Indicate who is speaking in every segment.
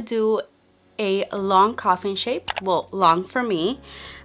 Speaker 1: do a long coffin shape. Well, long for me,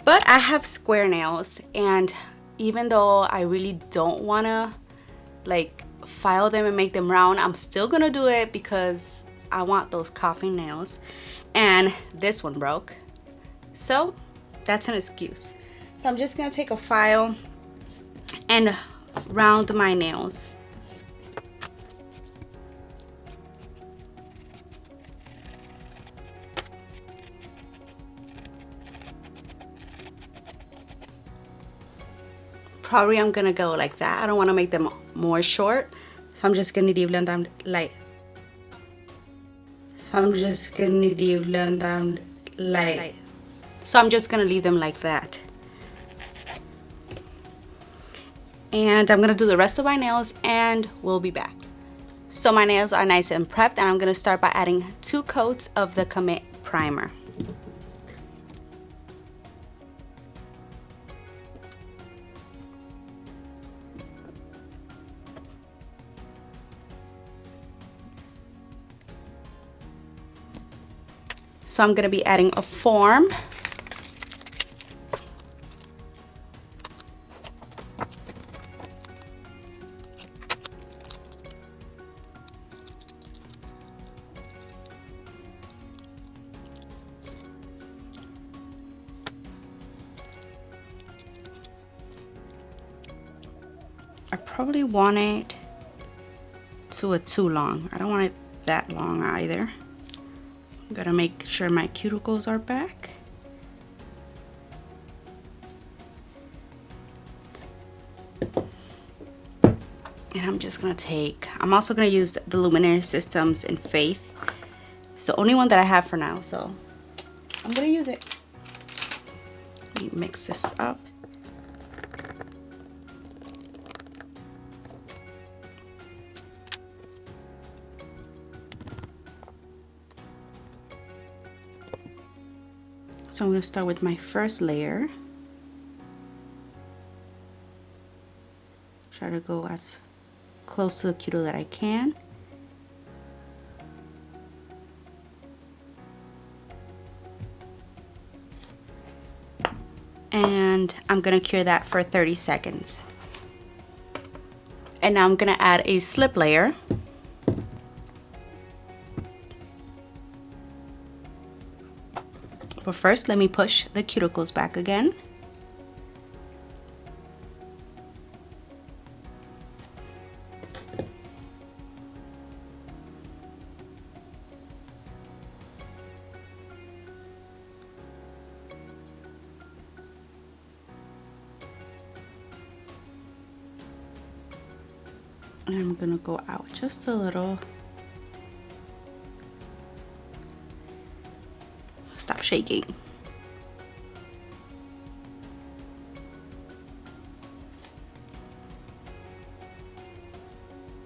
Speaker 1: but I have square nails, and even though I really don't want to like file them and make them round, I'm still gonna do it because I want those coffin nails. And this one broke, so that's an excuse. So I'm just gonna take a file and round my nails. Probably I'm gonna go like that. I don't want to make them more short, so I'm just gonna leave them like. So I'm just gonna leave them like. So I'm just gonna leave them like that. And I'm gonna do the rest of my nails, and we'll be back. So my nails are nice and prepped, and I'm gonna start by adding 2 coats of the Commit primer. So I'm going to be adding a form. I probably want it to a too long. I don't want it that long either. I'm gonna make sure my cuticles are back. And I'm just gonna I'm also gonna use the Luminary Systems in Faith. It's the only one that I have for now, so I'm gonna use it. Let me mix this up. So I'm going to start with my first layer. Try to go as close to the cuticle that I can. And I'm going to cure that for 30 seconds. And now I'm going to add a slip layer. But first, let me push the cuticles back again. And I'm gonna go out just a little. Stop shaking.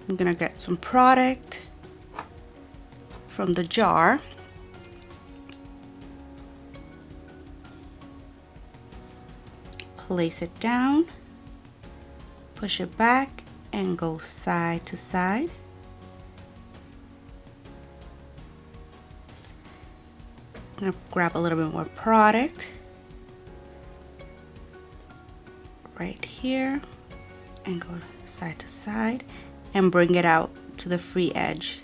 Speaker 1: I'm gonna get some product from the jar. Place it down, push it back, and go side to side. I'm gonna grab a little bit more product right here and go side to side and bring it out to the free edge.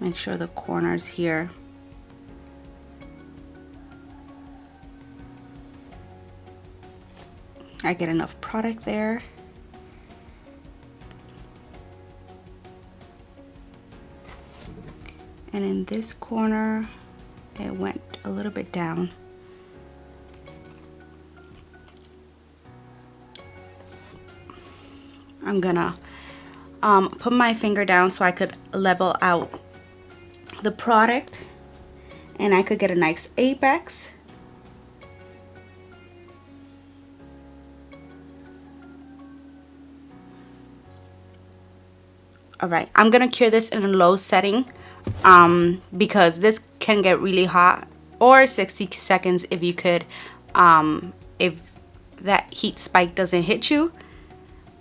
Speaker 1: Make sure the corners here I get enough product there. And in this corner, it went a little bit down. I'm gonna put my finger down so I could level out the product and I could get a nice apex. All right, I'm gonna cure this in a low setting because this can get really hot, or 60 seconds if you could, if that heat spike doesn't hit you.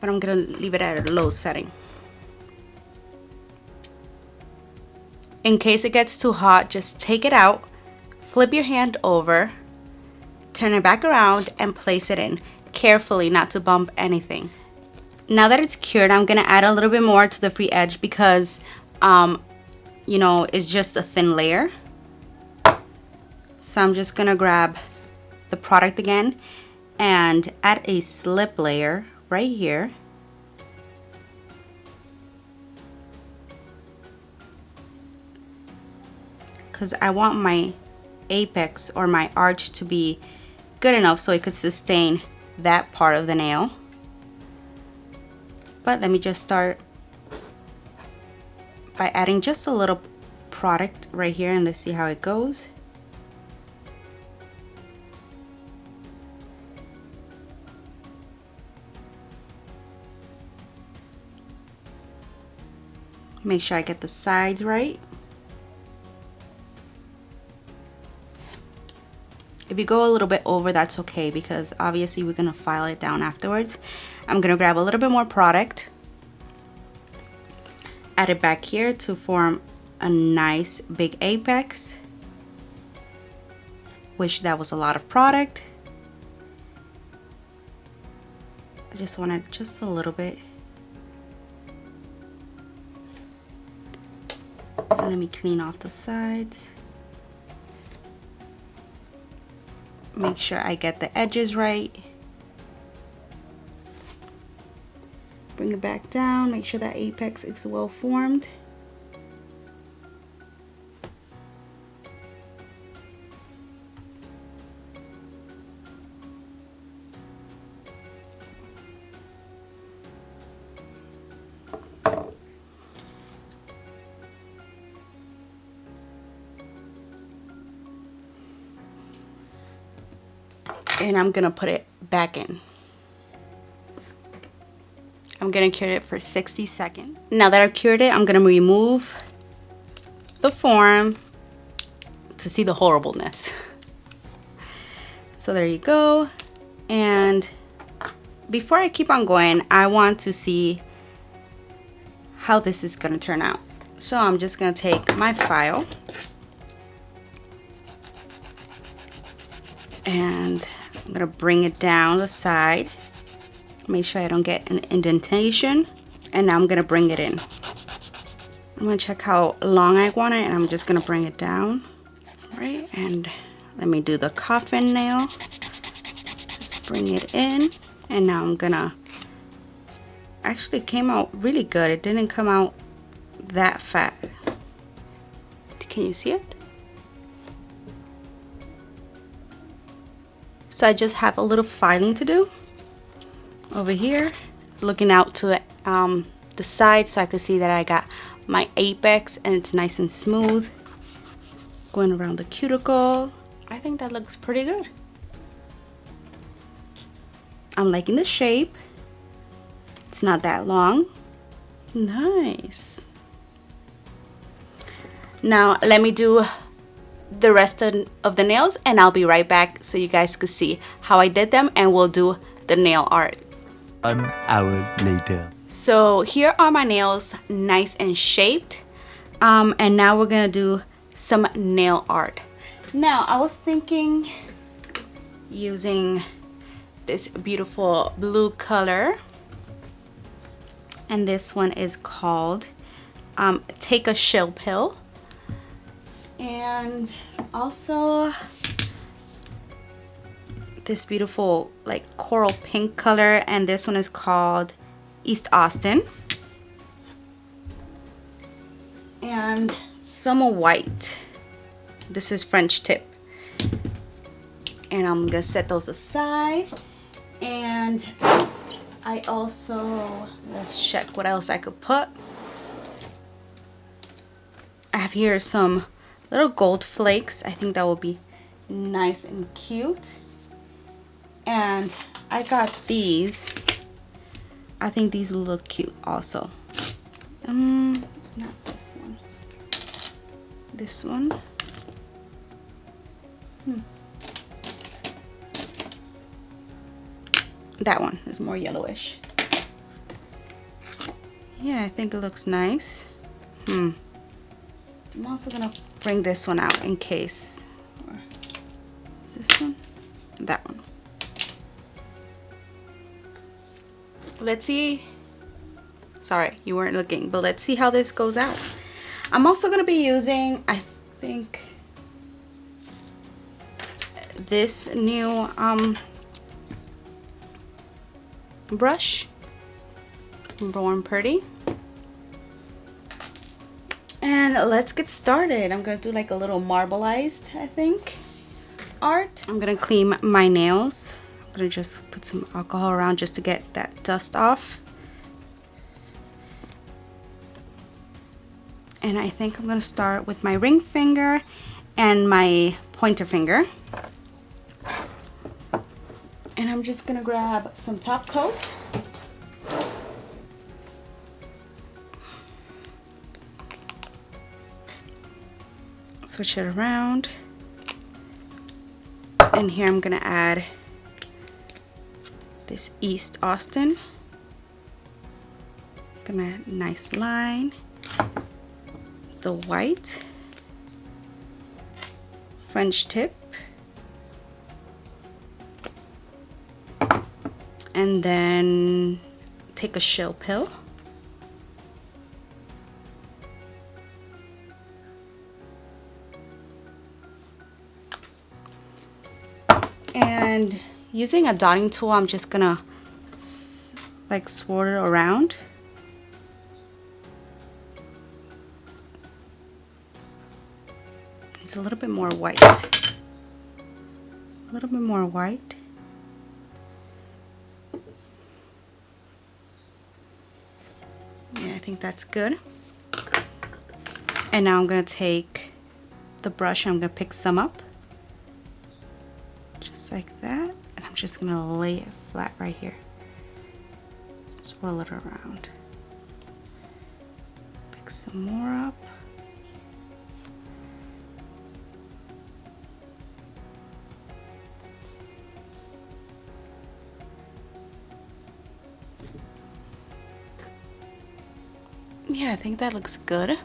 Speaker 1: but I'm gonna leave it at a low setting. In case it gets too hot, just take it out, flip your hand over, turn it back around, and place it in carefully, not to bump anything. Now that it's cured, I'm gonna add a little bit more to the free edge because you know, it's just a thin layer. So I'm just gonna grab the product again and add a slip layer right here. Because I want my apex or my arch to be good enough so it could sustain that part of the nail. But let me just start by adding just a little product right here, and let's see how it goes. Make sure I get the sides right. If you go a little bit over, that's okay, because obviously we're gonna file it down afterwards. I'm gonna grab a little bit more product, add it back here to form a nice big apex. Wish that was a lot of product. I just wanted just a little bit. Let me clean off the sides. Make sure I get the edges right. Bring it back down, make sure that apex is well formed. And I'm gonna put it back in. I'm gonna cure it for 60 seconds. Now that I've cured it, I'm gonna remove the form to see the horribleness. So there you go. And before I keep on going, I want to see how this is gonna turn out. So I'm just gonna take my file and I'm gonna bring it down the side, make sure I don't get an indentation, and now I'm gonna bring it in. I'm gonna check how long I want it, and I'm just gonna bring it down, right? And let me do the coffin nail. Just bring it in, and now I'm gonna, actually it came out really good. It didn't come out that fat. Can you see it? So I just have a little filing to do over here, looking out to the side so I can see that I got my apex and it's nice and smooth. Going around the cuticle. I think that looks pretty good. I'm liking the shape. It's not that long. Nice. Now let me do the rest of the nails and I'll be right back so you guys can see how I did them, and we'll do the nail art.
Speaker 2: 1 hour later.
Speaker 1: So here are my nails, nice and shaped, and now we're gonna do some nail art. Now I was thinking using this beautiful blue color, and this one is called Take a Chill Pill. And also this beautiful like coral pink color, and this one is called East Austin. And some white. This is French tip. And I'm gonna set those aside. And I also, let's check what else I could put. I have here some little gold flakes. I think that will be nice and cute. And I got these. I think these will look cute also. Not this one. This one. That one is more yellowish. Yeah, I think it looks nice. I'm also gonna bring this one out in case. Or is this one? That one. Let's see. Sorry, you weren't looking, but let's see how this goes out. I'm also gonna be using, I think, this new brush, Born Pretty. And let's get started. I'm gonna do like a little marbleized, I think, art. I'm gonna clean my nails. I'm gonna just put some alcohol around just to get that dust off. And I think I'm gonna start with my ring finger and my pointer finger. And I'm just gonna grab some top coat. Switch it around. And here I'm gonna add this East Austin. Gonna nice line. The white. French tip. And then take a shell pill. And using a dotting tool, I'm just gonna like swirl it around. It's a little bit more white. A little bit more white. Yeah, I think that's good. And now I'm gonna take the brush, I'm gonna pick some up. Just like that. And I'm just gonna lay it flat right here. Swirl it around. Pick some more up. Yeah, I think that looks good.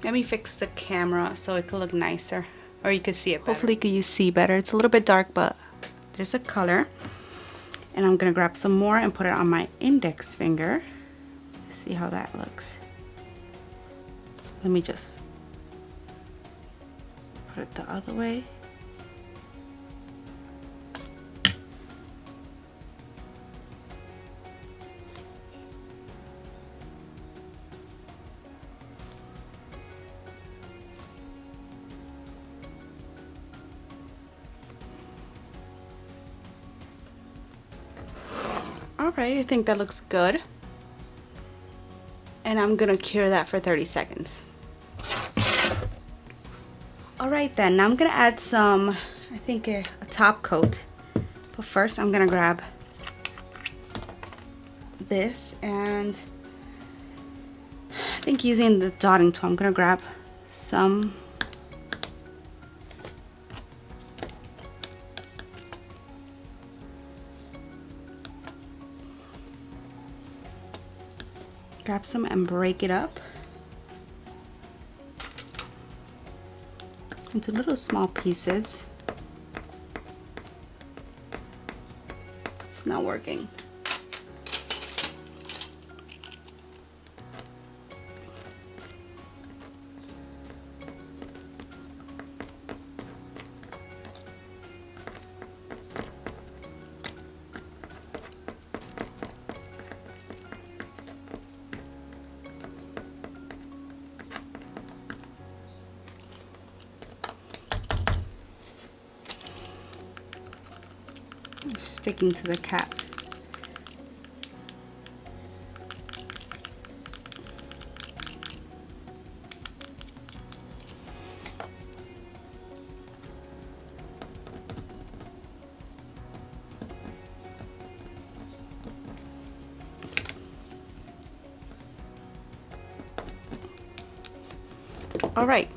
Speaker 1: Let me fix the camera so it could look nicer, or you could see it better. Hopefully you see better. It's a little bit dark, but there's a color. And I'm gonna grab some more and put it on my index finger. See how that looks. Let me just put it the other way. Alright, I think that looks good. And I'm gonna cure that for 30 seconds. Alright then, now I'm gonna add some, I think a top coat. But first I'm gonna grab this, and I think using the dotting tool, I'm gonna grab some and break it up into little small pieces. It's not working. Sticking to the cap. All right.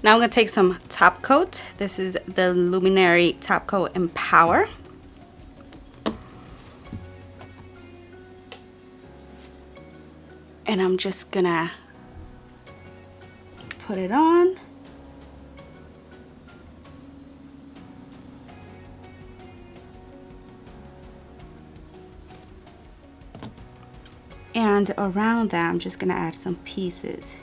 Speaker 1: Now I'm going to take some top coat. This is the Luminary Top Coat Empower. And I'm just gonna put it on. And around that, I'm just gonna add some pieces.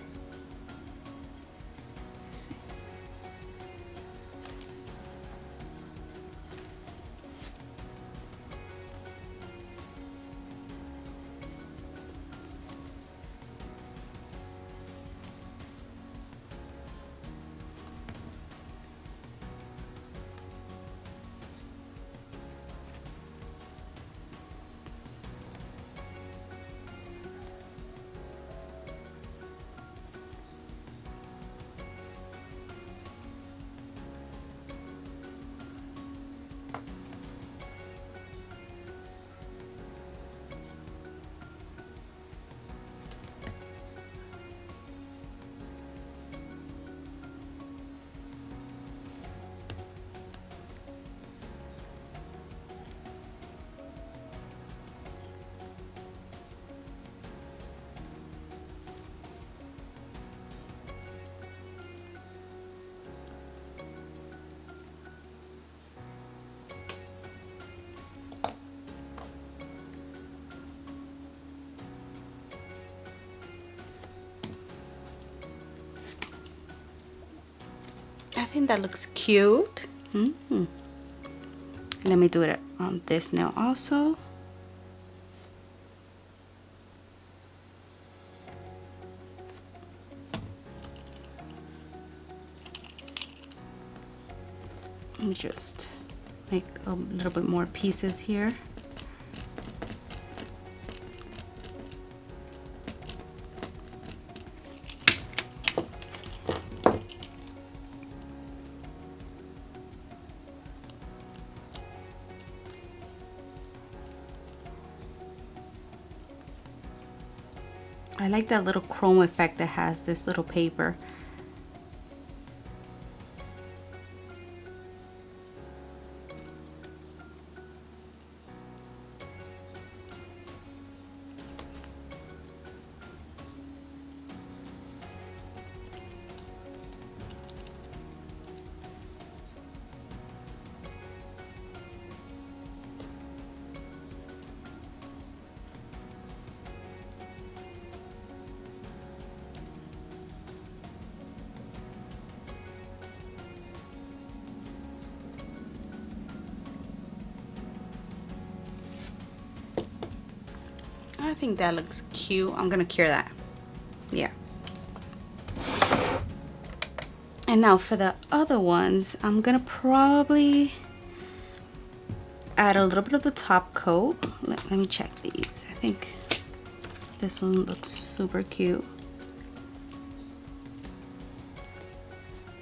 Speaker 1: I think that looks cute. Let me do it on this nail also. Let me just make a little bit more pieces here. I like that little chrome effect that has this little paper. I think that looks cute. I'm gonna cure that. Yeah. And now for the other ones, I'm gonna probably add a little bit of the top coat. Let me check these. I think this one looks super cute.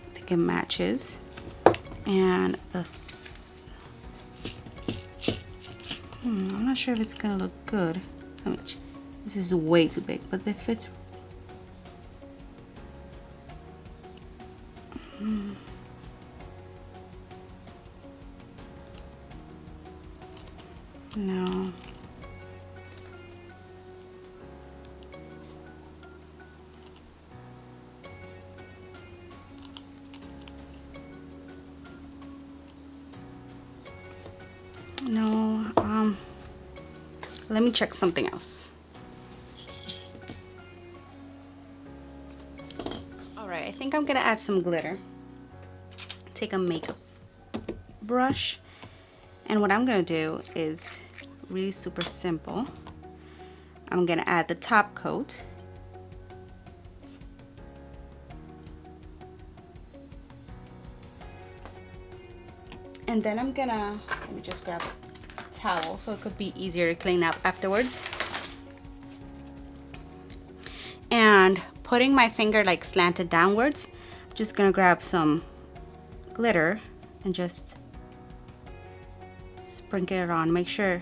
Speaker 1: I think it matches. And this, I'm not sure if it's gonna look good. This is way too big, but it fits. No. No, let me check something else. All right, I think I'm gonna add some glitter. Take a makeup brush, and what I'm gonna do is really super simple. I'm gonna add the top coat. And then I'm gonna, let me just grab a towel so it could be easier to clean up afterwards. And putting my finger like slanted downwards, I'm just gonna grab some glitter and just sprinkle it on. Make sure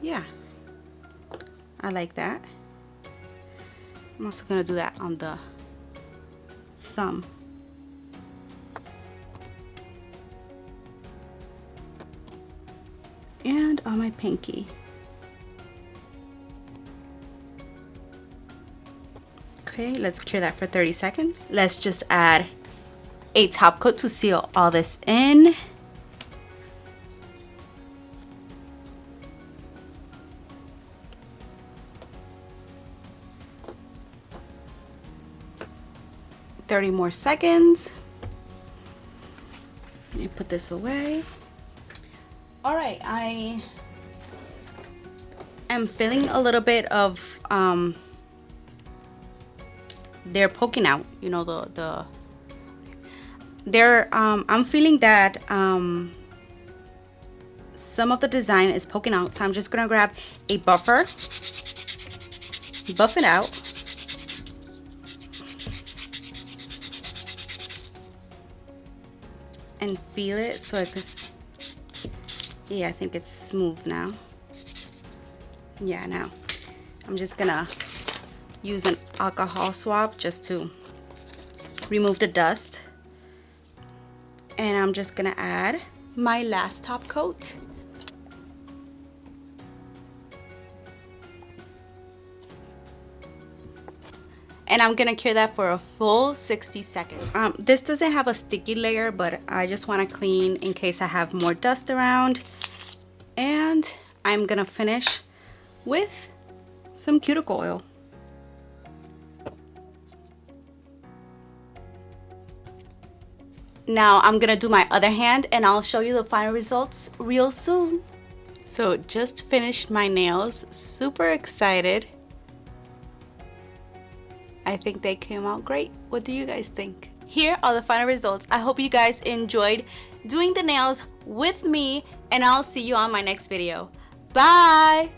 Speaker 1: yeah, I like that. I'm also gonna do that on the thumb. and on my pinky. Okay, let's cure that for 30 seconds. Let's just add a top coat to seal all this in. "30 more seconds. Let me put this away. All right, I am feeling a little bit of they're poking out, you know, I'm feeling that some of the design is poking out, so I'm just gonna grab a buffer, buff it out, and feel it so it's, yeah, I think it's smooth now. Yeah, now I'm just gonna use an alcohol swab just to remove the dust, and I'm just gonna add my last top coat. And I'm gonna cure that for a full 60 seconds. This doesn't have a sticky layer, but I just wanna clean in case I have more dust around. And I'm gonna finish with some cuticle oil. Now I'm gonna do my other hand and I'll show you the final results real soon. So just finished my nails, super excited. I think they came out great. What do you guys think? Here are the final results. I hope you guys enjoyed doing the nails with me, and I'll see you on my next video. Bye!